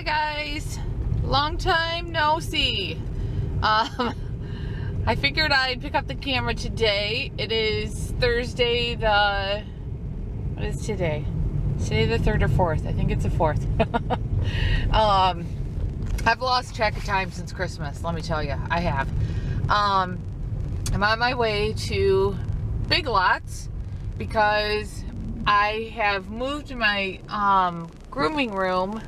guys, long time no see. I figured I'd pick up the camera today. It is Thursday what is today? Today the 3rd or 4th. I think it's the 4th. I've lost track of time since Christmas, let me tell you. I have. I'm on my way to Big Lots because I have moved my grooming room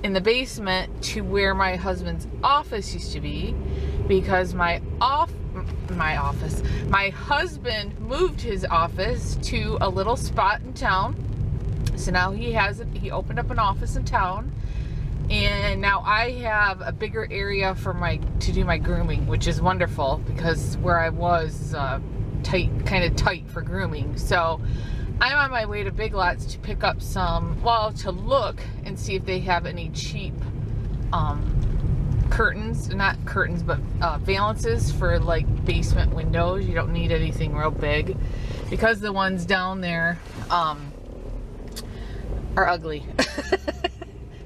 in the basement to where my husband's office used to be, because my husband moved his office to a little spot in town. So now he opened up an office in town, and now I have a bigger area to do my grooming, which is wonderful because where I was kind of tight for grooming. So I'm on my way to Big Lots to pick up to look and see if they have any cheap curtains, not curtains, but valances for like basement windows. You don't need anything real big because the ones down there are ugly.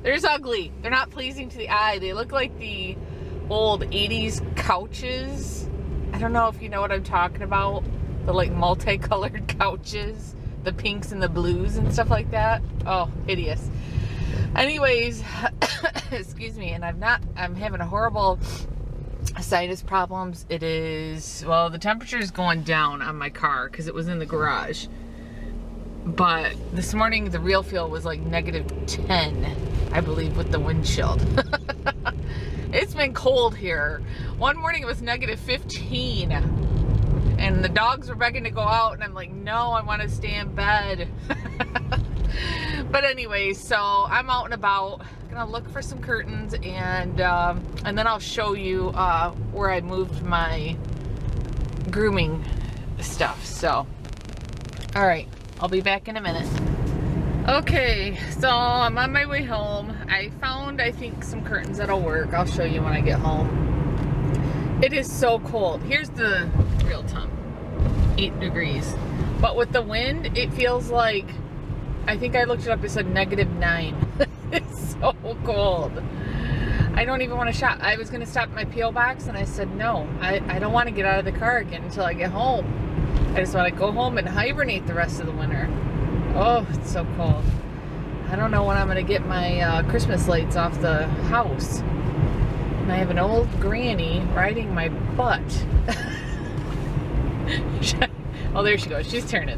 They're just ugly. They're not pleasing to the eye. They look like the old 80s couches. I don't know if you know what I'm talking about. The like multicolored couches. The pinks and the blues and stuff like that. Oh, hideous. Anyways, excuse me, and I'm having a horrible sinus problems. It is, well, the temperature is going down on my car because it was in the garage. But this morning, the real feel was like -10, I believe, with the windshield. It's been cold here. One morning it was -15. And the dogs were begging to go out, and I'm like, no, I want to stay in bed. But anyway, so I'm out and about, gonna look for some curtains, and then I'll show you where I moved my grooming stuff. So, all right, I'll be back in a minute. Okay, so I'm on my way home. I found, I think, some curtains that'll work. I'll show you when I get home. It is so cold. Here's the real temp, 8 degrees. But with the wind, it feels like, I think I looked it up, it said -9. It's so cold. I don't even want to shop. I was going to stop at my P.O. box, and I said, no, I don't want to get out of the car again until I get home. I just want to go home and hibernate the rest of the winter. Oh, it's so cold. I don't know when I'm going to get my Christmas lights off the house. And I have an old granny riding my butt. Oh, there she goes. She's turning.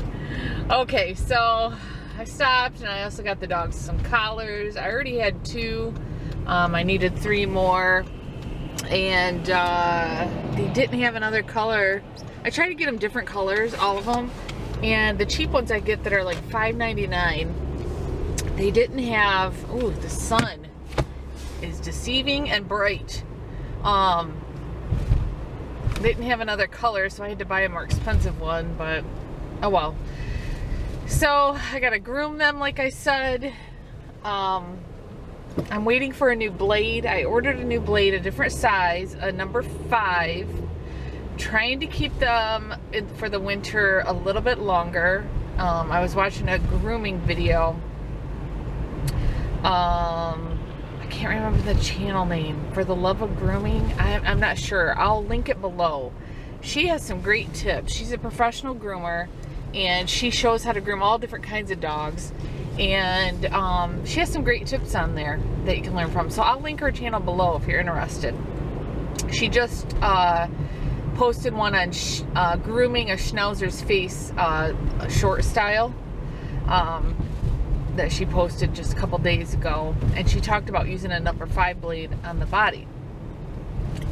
Okay, so I stopped, and I also got the dogs some collars. I already had 2. I needed 3 more. And they didn't have another color. I tried to get them different colors, all of them. And the cheap ones I get that are like $5.99, they didn't have, ooh, the sun is deceiving and bright. They didn't have another color, so I had to buy a more expensive one, but oh well. So I gotta groom them, like I said. I'm waiting for a new blade. I ordered a new blade, a different size, a number 5, trying to keep them for the winter a little bit longer. I was watching a grooming video. I can't remember the channel name. For the Love of Grooming, I'm not sure. I'll link it below. She has some great tips. She's a professional groomer, and she shows how to groom all different kinds of dogs, and she has some great tips on there that you can learn from. So I'll link her channel below if you're interested. She just posted one on grooming a Schnauzer's face, short style, that she posted just a couple days ago, and she talked about using a number 5 blade on the body.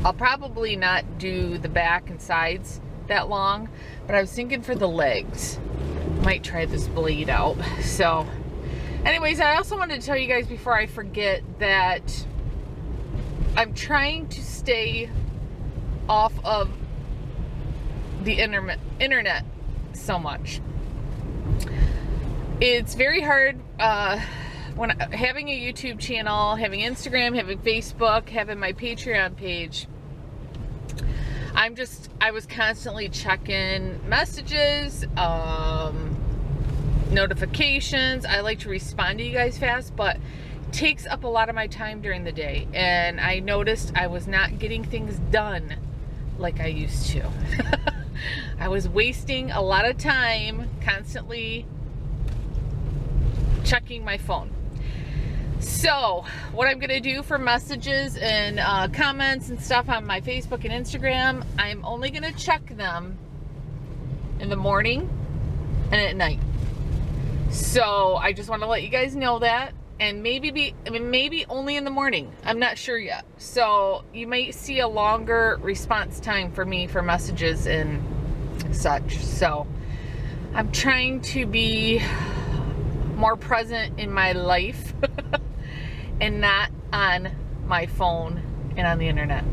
I'll probably not do the back and sides that long, but I was thinking for the legs, might try this blade out. So anyways, I also wanted to tell you guys before I forget that I'm trying to stay off of the internet so much. It's very hard when having a YouTube channel, having Instagram, having Facebook, having my Patreon page. I was constantly checking messages, notifications. I like to respond to you guys fast, but takes up a lot of my time during the day, and I noticed I was not getting things done like I used to. I was wasting a lot of time constantly checking my phone. So what I'm gonna do for messages and comments and stuff on my Facebook and Instagram, I'm only gonna check them in the morning and at night. So I just want to let you guys know that, and maybe only in the morning. I'm not sure yet. So you might see a longer response time for me for messages and such. So I'm trying to be more present in my life and not on my phone and on the internet.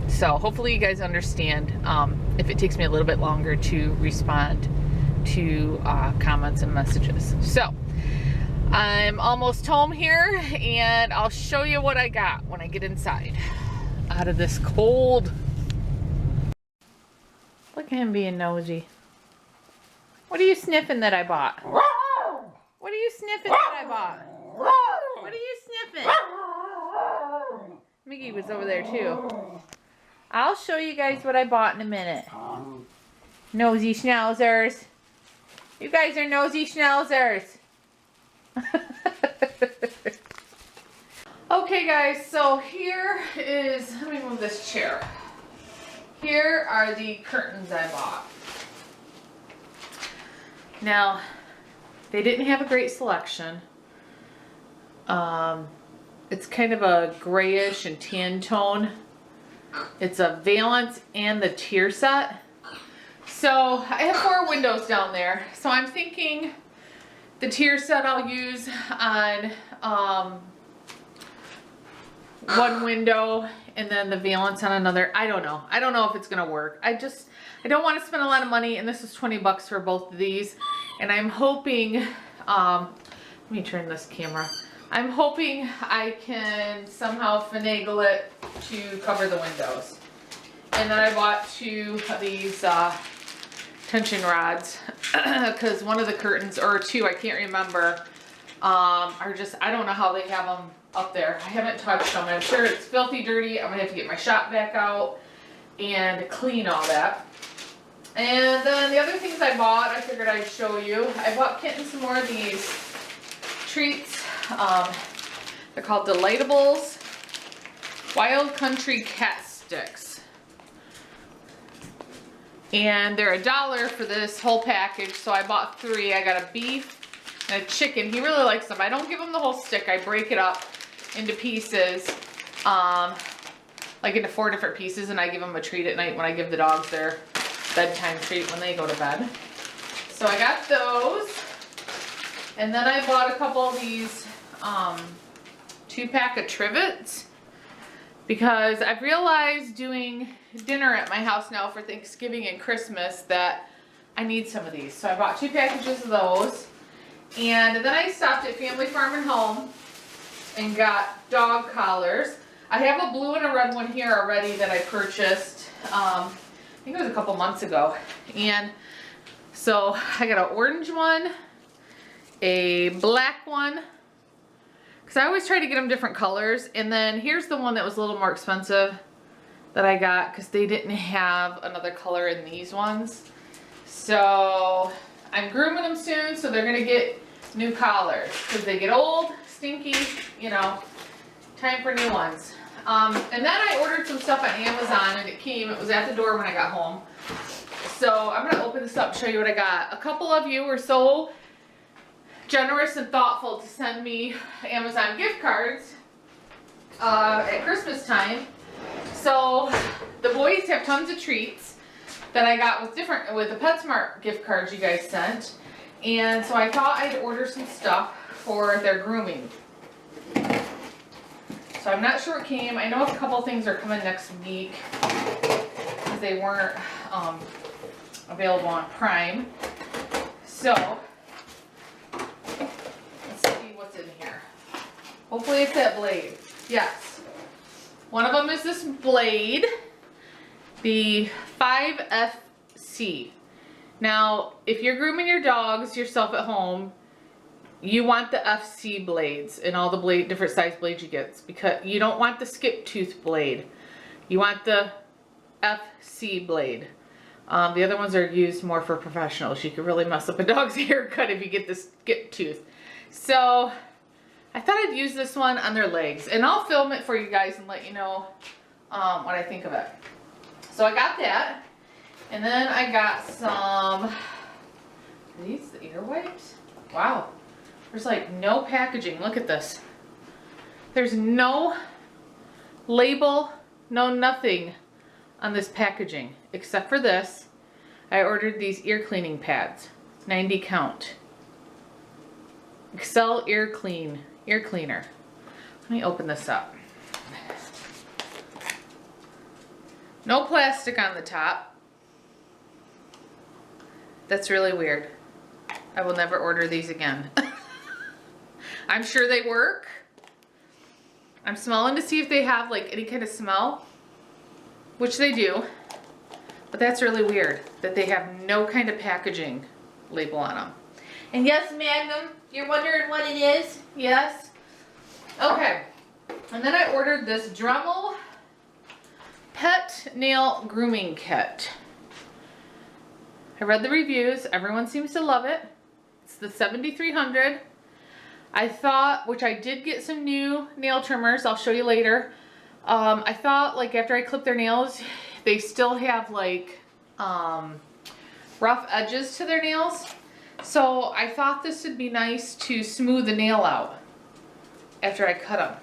So hopefully you guys understand if it takes me a little bit longer to respond to comments and messages. So I'm almost home here, and I'll show you what I got when I get inside out of this cold. Look at him being nosy. What are you sniffing that I bought? What are you sniffing that I bought? What are you sniffing? Miggy was over there too. I'll show you guys what I bought in a minute. Nosy schnauzers. You guys are nosy schnauzers. Okay guys, so here is, let me move this chair. Here are the curtains I bought. Now, they didn't have a great selection. It's kind of a grayish and tan tone. It's a valance and the tier set. So I have 4 windows down there. So I'm thinking the tier set I'll use on one window, and then the valance on another. I don't know. I don't know if it's gonna work. I don't want to spend a lot of money, and this is 20 bucks for both of these. And I'm hoping, let me turn this camera. I'm hoping I can somehow finagle it to cover the windows. And then I bought 2 of these tension rods because one of the curtains, or 2, I can't remember, are just, I don't know how they have them up there. I haven't touched them. I'm sure it's filthy dirty. I'm gonna have to get my shop vac out and clean all that. And then the other things I bought, I figured I'd show you. I bought Kitten some more of these treats. They're called Delitables Wild Country Cat Sticks. And they're $1 for this whole package, so I bought 3. I got a beef and a chicken. He really likes them. I don't give him the whole stick. I break it up into pieces, like into 4 different pieces, and I give him a treat at night when I give the dogs their bedtime treat when they go to bed. So I got those. And then I bought a couple of these 2-pack of trivets, because I've realized doing dinner at my house now for Thanksgiving and Christmas that I need some of these. So I bought 2 packages of those. And then I stopped at Family Farm and Home and got dog collars. I have a blue and a red one here already that I purchased, I think it was a couple months ago. And so I got an orange one, a black one, because I always try to get them different colors. And then here's the one that was a little more expensive that I got because they didn't have another color in these ones. So I'm grooming them soon, so they're gonna get new collars because they get old, stinky, you know, time for new ones. And then I ordered some stuff on Amazon, and it came, it was at the door when I got home. So I'm gonna open this up and show you what I got. A couple of you were so generous and thoughtful to send me Amazon gift cards at Christmas time. So the boys have tons of treats that I got with the PetSmart gift cards you guys sent. And so I thought I'd order some stuff for their grooming. So I'm not sure what came. I know a couple things are coming next week because they weren't available on Prime. So let's see what's in here. Hopefully it's that blade. Yes. One of them is this blade, the 5FC. Now, if you're grooming your dogs yourself at home, you want the FC blades and all the different size blades you get, because you don't want the skip tooth blade. You want the FC blade. The other ones are used more for professionals. You could really mess up a dog's haircut if you get the skip tooth. So I thought I'd use this one on their legs, and I'll film it for you guys and let you know what I think of it. So I got that, and then I got some, are these the ear wipes? Wow, there's like no packaging. Look at this. There's no label, no nothing on this packaging except for this. I ordered these ear cleaning pads, 90 count. Excel ear cleaner. Let me open this up. No plastic on the top. That's really weird. I will never order these again. I'm sure they work. I'm smelling to see if they have like any kind of smell, which they do, but that's really weird that they have no kind of packaging label on them. And yes, Magnum, you're wondering what it is? Yes. Okay. And then I ordered this Dremel pet nail grooming kit. I read the reviews. Everyone seems to love it. It's the 7300. I thought, which I did get some new nail trimmers. I'll show you later. I thought like after I clip their nails, they still have like rough edges to their nails. So I thought this would be nice to smooth the nail out after I cut them.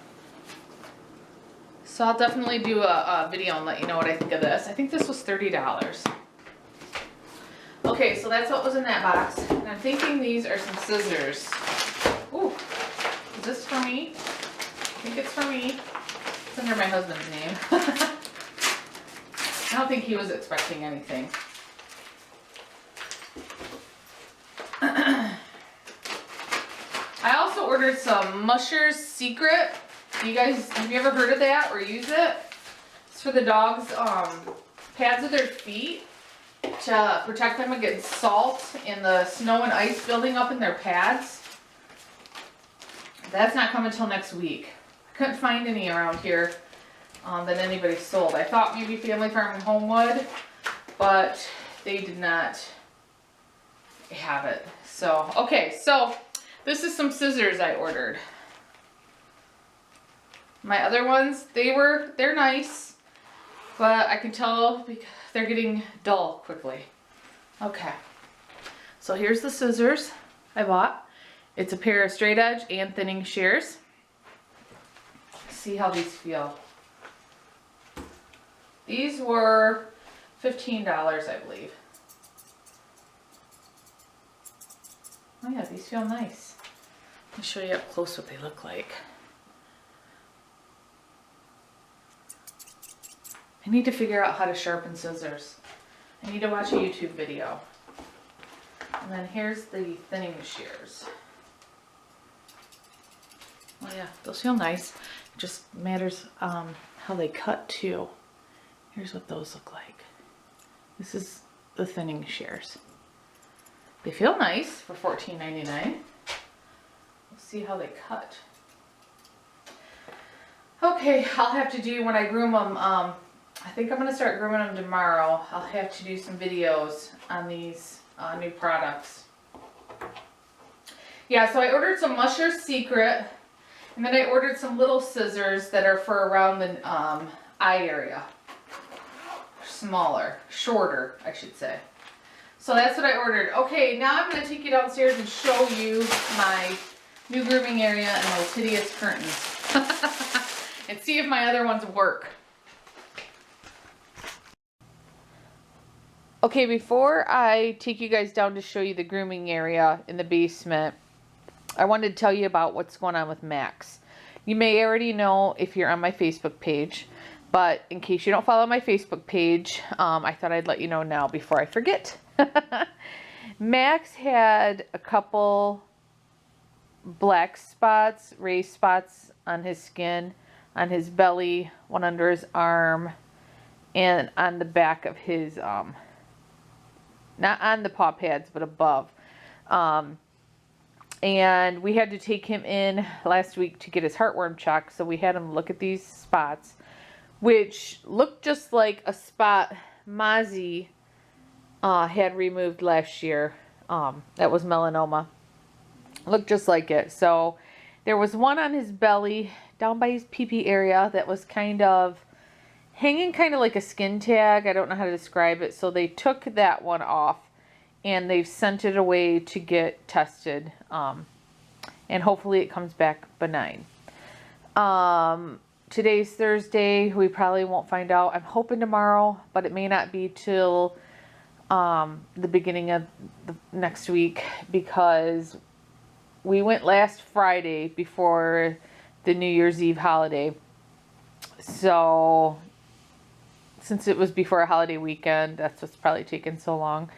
So I'll definitely do a video and let you know what I think of this. I think this was $30. Okay, so that's what was in that box. And I'm thinking these are some scissors. Ooh, is this for me? I think it's for me. It's under my husband's name. I don't think he was expecting anything. I also ordered some Musher's Secret. You guys, have you ever heard of that or use it? It's for the dogs' pads of their feet to protect them against salt and the snow and ice building up in their pads. That's not coming until next week. I couldn't find any around here that anybody sold. I thought maybe Family Farm and Home would, but they did not have it. So, okay, so this is some scissors I ordered. My other ones, they're nice, but I can tell they're getting dull quickly. Okay, so here's the scissors I bought. It's a pair of straight edge and thinning shears. See how these feel. These were $15, I believe. Oh yeah, these feel nice. Let me show you up close what they look like. I need to figure out how to sharpen scissors. I need to watch a YouTube video. And then here's the thinning shears. Oh yeah, those feel nice. It just matters how they cut too. Here's what those look like. This is the thinning shears. They feel nice for $14.99. We'll see how they cut. Okay, I'll have to do when I groom them. I think I'm going to start grooming them tomorrow. I'll have to do some videos on these new products. Yeah, so I ordered some Musher's Secret, and then I ordered some little scissors that are for around the eye area. Smaller, shorter, I should say. So that's what I ordered. Okay, now I'm going to take you downstairs and show you my new grooming area and those hideous curtains. And see if my other ones work. Okay, before I take you guys down to show you the grooming area in the basement, I wanted to tell you about what's going on with Max. You may already know if you're on my Facebook page, but in case you don't follow my Facebook page, I thought I'd let you know now before I forget. Max had a couple black spots, raised spots on his skin, on his belly, one under his arm, and on the back of his, not on the paw pads, but above. And we had to take him in last week to get his heartworm checked. So we had him look at these spots, which looked just like a spot Mozzie had removed last year. That was melanoma. Looked just like it. So there was one on his belly down by his pee-pee area that was kind of hanging kind of like a skin tag. I don't know how to describe it. So they took that one off and they've sent it away to get tested. And hopefully it comes back benign. Today's Thursday. We probably won't find out. I'm hoping tomorrow, but it may not be till the beginning of the next week, because we went last Friday before the New Year's Eve holiday. So since it was before a holiday weekend, that's what's probably taken so long.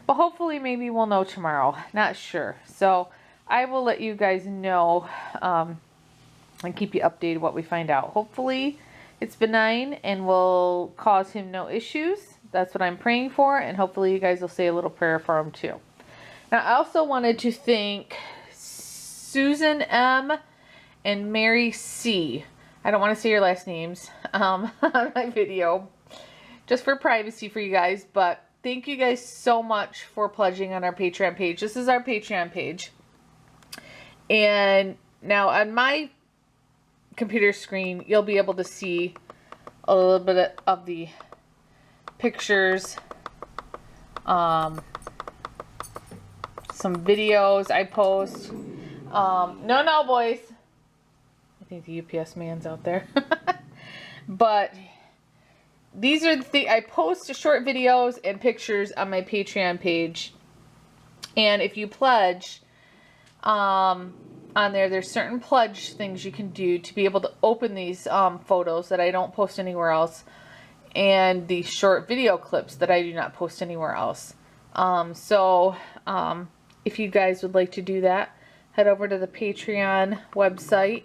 But hopefully maybe we'll know tomorrow. Not sure. So I will let you guys know and keep you updated what we find out. Hopefully it's benign and will cause him no issues. That's what I'm praying for. And hopefully you guys will say a little prayer for him too. Now I also wanted to thank Susan M. and Mary C. I don't want to say your last names on my video, just for privacy for you guys. But thank you guys so much for pledging on our Patreon page. This is our Patreon page. And now on my computer screen, you'll be able to see a little bit of the pictures, some videos I post. No, boys. I think the UPS man's out there. But these are the I post short videos and pictures on my Patreon page. And if you pledge, on there's certain pledge things you can do to be able to open these photos that I don't post anywhere else, and the short video clips that I do not post anywhere else. If you guys would like to do that, head over to the Patreon website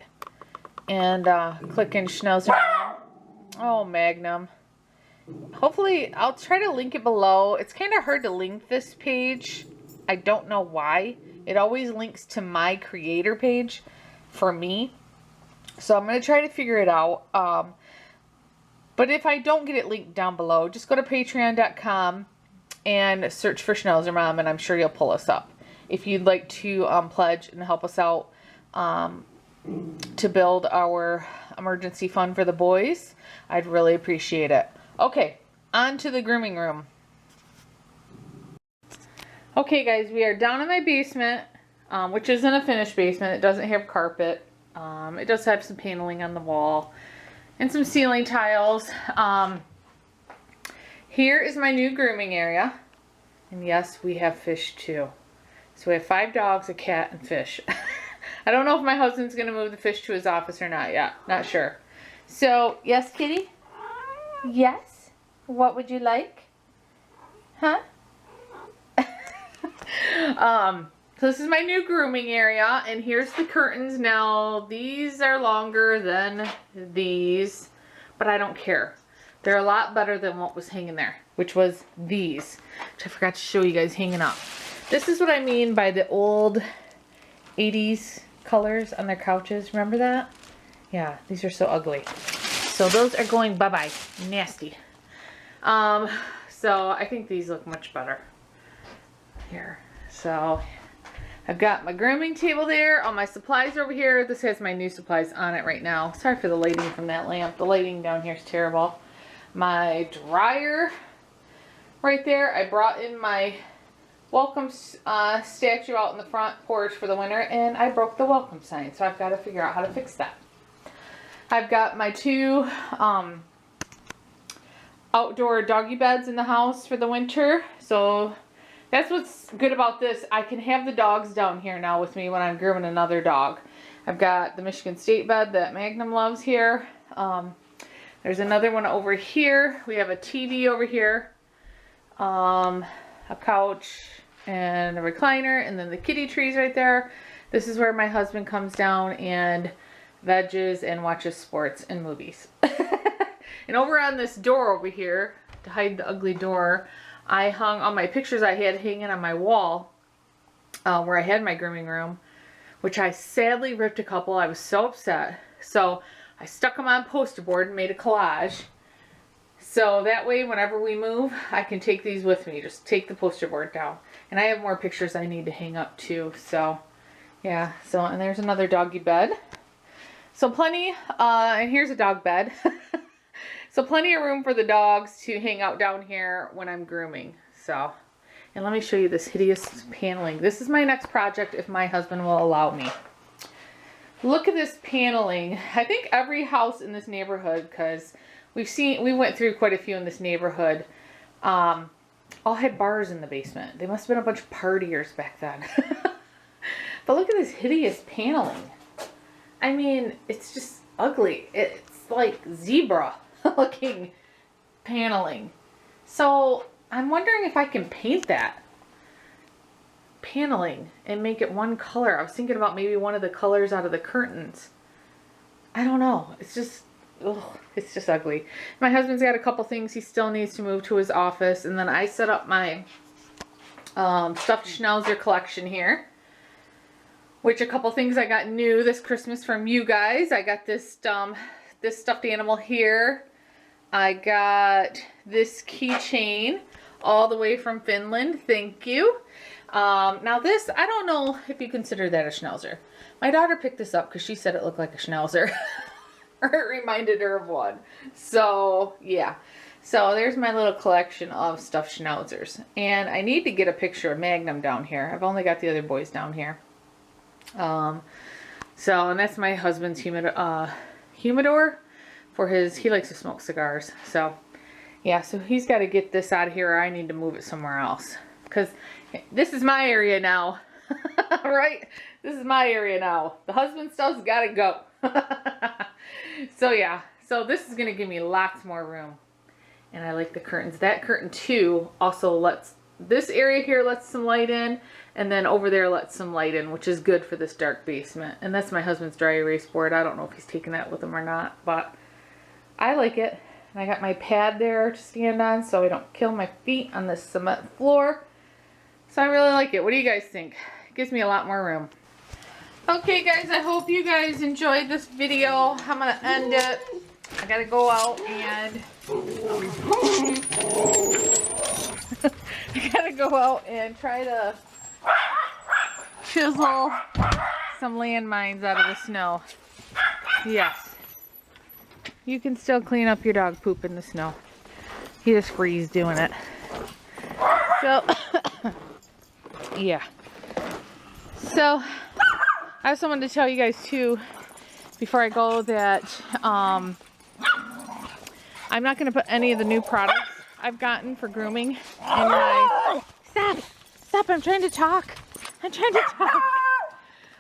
and click in Schnauzer Mom. Oh, Magnum. Hopefully, I'll try to link it below. It's kind of hard to link this page. I don't know why. It always links to my creator page for me. So I'm going to try to figure it out. But if I don't get it linked down below, just go to patreon.com and search for Schnauzer Mom, and I'm sure you'll pull us up. If you'd like to pledge and help us out to build our emergency fund for the boys, I'd really appreciate it. Okay, on to the grooming room. Okay guys, we are down in my basement, which isn't a finished basement. It doesn't have carpet. It does have some paneling on the wall and some ceiling tiles. Here is my new grooming area. And yes, we have fish too. So we have 5 dogs, a cat, and fish. I don't know if my husband's going to move the fish to his office or not yet. Not sure. So, yes, kitty? Yes? What would you like? Huh? So this is my new grooming area, and here's the curtains. Now, these are longer than these, but I don't care. They're a lot better than what was hanging there, which was these, which I forgot to show you guys hanging up. This is what I mean by the old 80s colors on their couches. Remember that? Yeah, these are so ugly. So those are going bye-bye. Nasty. So I think these look much better. Here. So I've got my grooming table there. All my supplies over here. This has my new supplies on it right now. Sorry for the lighting from that lamp. The lighting down here is terrible. My dryer right there. I brought in my welcome statue out in the front porch for the winter, and I broke the welcome sign, so I've got to figure out how to fix that. I've got my 2 outdoor doggy beds in the house for the winter, so that's what's good about this. I can have the dogs down here now with me when I'm grooming another dog. I've got the Michigan State bed that Magnum loves here. There's another one over here. We have a TV over here, a couch, and a recliner, and then the kitty trees right there. This is where my husband comes down and veggies and watches sports and movies. And over on this door over here, to hide the ugly door, I hung all my pictures I had hanging on my wall where I had my grooming room. which I sadly ripped a couple. I was so upset. So I stuck them on poster board and made a collage. So that way, whenever we move, I can take these with me. Just take the poster board down. And I have more pictures I need to hang up too. So yeah, so, and there's another doggy bed. So plenty, and here's a dog bed. So plenty of room for the dogs to hang out down here when I'm grooming. So, and let me show you this hideous paneling. This is my next project if my husband will allow me. Look at this paneling. I think every house in this neighborhood, because we went through quite a few in this neighborhood, all had bars in the basement. They must have been a bunch of partiers back then. But look at this hideous paneling. I mean, it's just ugly. It's like zebra looking paneling. So I'm wondering if I can paint that paneling and make it one color. I was thinking about maybe one of the colors out of the curtains. I don't know. It's just, ugh, it's just ugly. My husband's got a couple things he still needs to move to his office. And then I set up my stuffed Schnauzer collection here. Which a couple things I got new this Christmas from you guys. I got this this stuffed animal here. I got this keychain all the way from Finland. Thank you. Now this, I don't know if you consider that a Schnauzer. My daughter picked this up because she said it looked like a Schnauzer. Or it reminded her of one. So yeah. So there's my little collection of stuffed Schnauzers. And I need to get a picture of Magnum down here. I've only got the other boys down here. And that's my husband's humidor for he likes to smoke cigars. So yeah, so he's got to get this out of here or I need to move it somewhere else. Cause this is my area now, right? This is my area now. The husband stuff's got to go. So yeah, so this is going to give me lots more room. And I like the curtains. That curtain too also lets, this area here lets some light in. And then over there lets some light in, which is good for this dark basement. And that's my husband's dry erase board. I don't know if he's taking that with him or not, but I like it. And I got my pad there to stand on so I don't kill my feet on this cement floor. So I really like it. What do you guys think? It gives me a lot more room. Okay guys, I hope you guys enjoyed this video. I'm going to end it. I got to go out and... I got to go out and try to chisel some landmines out of the snow. Yes. You can still clean up your dog poop in the snow. He just frees doing it. So, yeah. So, I also wanted to tell you guys too, before I go, that I'm not going to put any of the new products I've gotten for grooming in my... Stop, I'm trying to talk.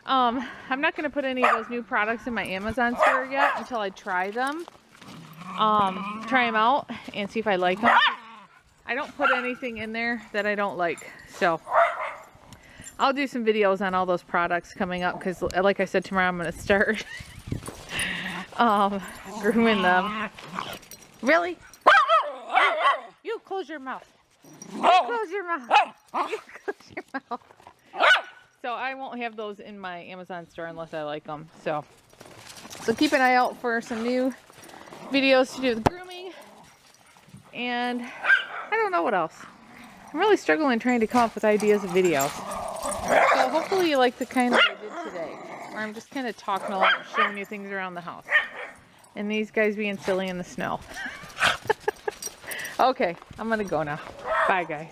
I'm not going to put any of those new products in my Amazon store yet until I try them. Try them out and see if I like them. I don't put anything in there that I don't like. So I'll do some videos on all those products coming up because like I said, tomorrow I'm going to start grooming them. Really? You close your mouth. You close your mouth. You close your mouth. So I won't have those in my Amazon store unless I like them. So keep an eye out for some new videos to do with grooming. And I don't know what else. I'm really struggling trying to come up with ideas of videos. So hopefully you like the kind that I did today. Where I'm just kind of talking a lot and showing you things around the house. And these guys being silly in the snow. Okay, I'm going to go now. Bye, guys.